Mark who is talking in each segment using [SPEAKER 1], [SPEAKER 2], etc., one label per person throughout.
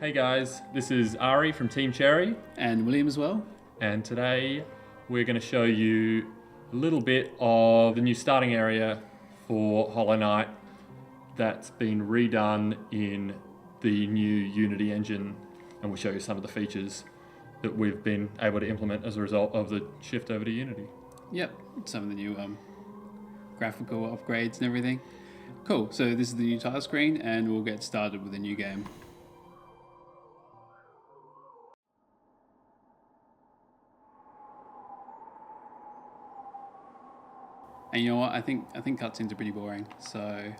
[SPEAKER 1] Hey guys, this is Ari from Team Cherry,
[SPEAKER 2] And William as well.
[SPEAKER 1] and today we're going to show you a little bit of the new starting area for Hollow Knight that's been redone in the new Unity engine, and we'll show you some of the features that we've been able to implement as a result of the shift over to Unity.
[SPEAKER 2] Yep, some of the new graphical upgrades and everything. Cool, so this is the new title screen and we'll get started with a new game. And you know what, I think cutscenes are pretty boring, so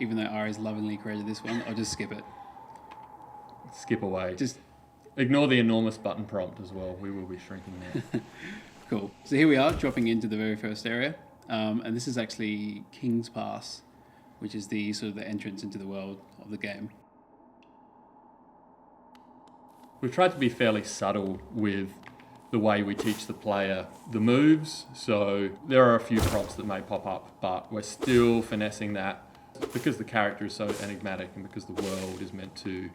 [SPEAKER 2] even though Ari's lovingly created this one, I'll just skip it.
[SPEAKER 1] Skip away.
[SPEAKER 2] Just
[SPEAKER 1] Ignore the enormous button prompt as well. We will be shrinking that.
[SPEAKER 2] cool. So here we are, dropping into the very first area. And this is actually King's Pass, which is the sort of the entrance into the world of the game.
[SPEAKER 1] We've tried to be fairly subtle with the way we teach the player the moves, so there are a few prompts that may pop up, but we're still finessing that because the character is so enigmatic and because the world is meant to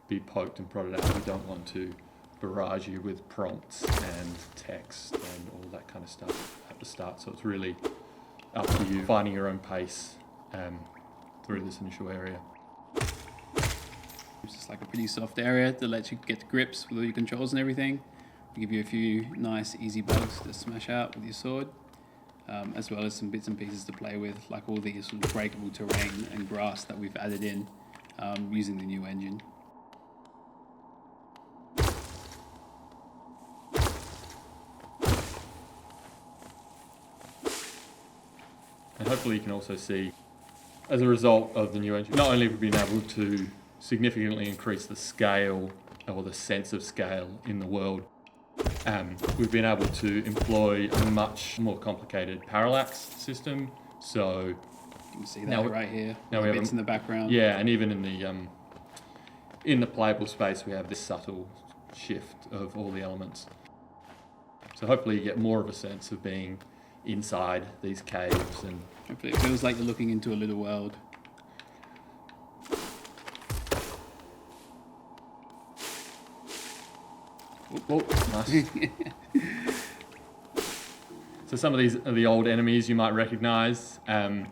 [SPEAKER 1] be poked and prodded out. We don't want to barrage you with prompts and text and all that kind of stuff at the start, so it's really up to you finding your own pace through this initial area.
[SPEAKER 2] It's just like a pretty soft area that lets you get to grips with all your controls and everything. We give you a few nice easy bugs to smash out with your sword, as well as some bits and pieces to play with, like all these sort of breakable terrain and grass that we've added in using the new engine.
[SPEAKER 1] And hopefully you can also see, as a result of the new engine, not only have we been able to significantly increase the scale or the sense of scale in the world, we've been able to employ a much more complicated parallax system. So
[SPEAKER 2] You can see that right here.
[SPEAKER 1] now we have
[SPEAKER 2] bits in the background.
[SPEAKER 1] Yeah, and even in the playable space, we have this subtle shift of all the elements. So hopefully you get more of a sense of being inside these caves, and
[SPEAKER 2] Hopefully it feels like you're looking into a little world.
[SPEAKER 1] oh, nice. So some of these are the old enemies you might recognise. Some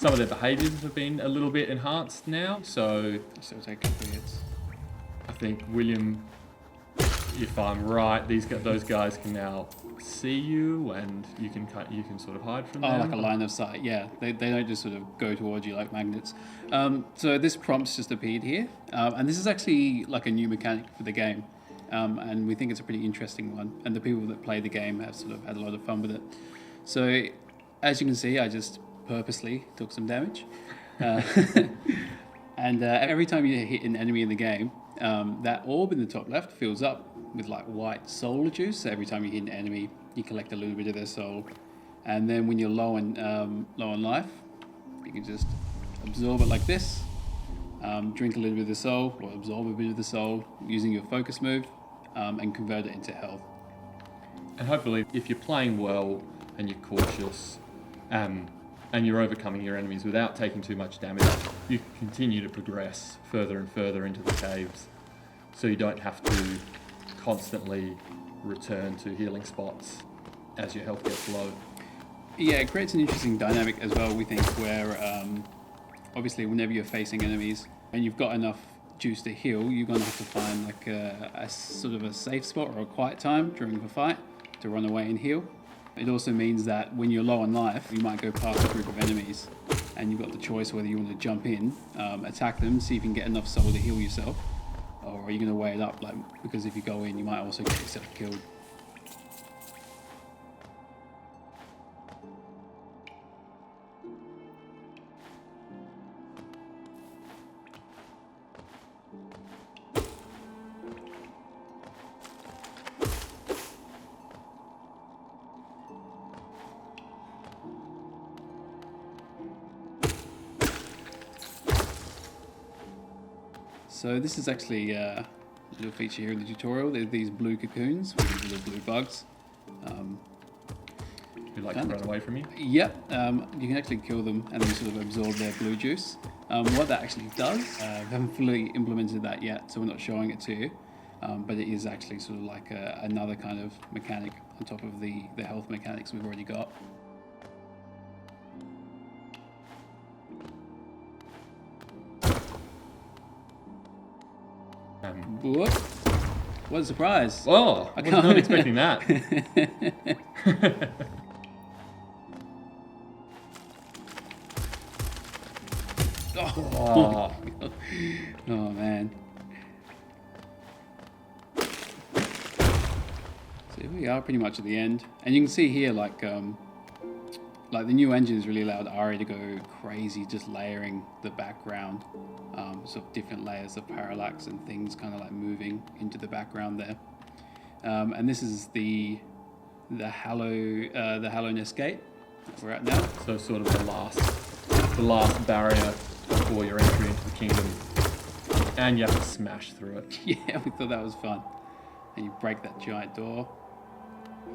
[SPEAKER 1] of their behaviours have been a little bit enhanced now. So
[SPEAKER 2] So take a couple of hits.
[SPEAKER 1] I think William, if I'm right, those guys can now see you, and you can sort of hide from them.
[SPEAKER 2] Oh, like a line of sight, yeah. They don't just sort of go towards you like magnets. So this prompt's just appeared here, and this is actually like a new mechanic for the game, and we think it's a pretty interesting one, and the people that play the game have sort of had a lot of fun with it. So as you can see, I just purposely took some damage, and every time you hit an enemy in the game, that orb in the top left fills up with like white soul juice. So every time you hit an enemy, you collect a little bit of their soul, and then when you're low on life, you can just absorb it like this, drink a little bit of the soul, or absorb a bit of the soul using your focus move, and convert it into health.
[SPEAKER 1] And hopefully, if you're playing well and you're cautious, and you're overcoming your enemies without taking too much damage, you can continue to progress further and further into the caves, so you don't have to constantly return to healing spots as your health gets low.
[SPEAKER 2] Yeah, it creates an interesting dynamic as well, we think, where obviously whenever you're facing enemies and you've got enough juice to heal, you're going to have to find like a sort of a safe spot or a quiet time during the fight to run away and heal. It also means that when you're low on life, you might go past a group of enemies and you've got the choice whether you want to jump in, attack them, see if you can get enough soul to heal yourself, or are you going to weigh it up, because if you go in, you might also get yourself killed. So this is actually a little feature here in the tutorial. There's these blue cocoons with these little blue bugs.
[SPEAKER 1] who like to run away from you.
[SPEAKER 2] Yep, you can actually kill them and then sort of absorb their blue juice. What that actually does, we haven't fully implemented that yet, so we're not showing it to you. But it is actually sort of like another kind of mechanic on top of the health mechanics we've already got. What a surprise!
[SPEAKER 1] Oh, I was not expecting that.
[SPEAKER 2] Oh, oh man. So here we are pretty much at the end. And you can see here like the new engine has really allowed Ari to go crazy, just layering the background, sort of different layers of parallax and things kind of like moving into the background there. And this is the Hallowness gate that we're at now.
[SPEAKER 1] So sort of the last barrier before your entry into the kingdom, and you have to smash through it.
[SPEAKER 2] Yeah, we thought that was fun. And you break that giant door,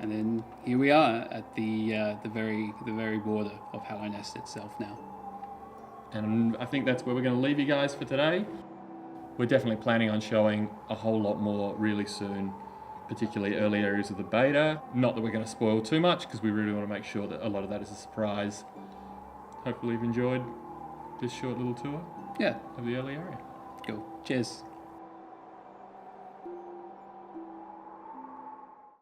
[SPEAKER 2] and then here we are at the very border of Hallowness itself now.
[SPEAKER 1] And I think that's where we're going to leave you guys for today. We're definitely planning on showing a whole lot more really soon, particularly early areas of the beta. Not that we're going to spoil too much, because we really want to make sure that a lot of that is a surprise. Hopefully you've enjoyed this short little tour
[SPEAKER 2] Yeah,
[SPEAKER 1] of the early area.
[SPEAKER 2] cool. Cheers.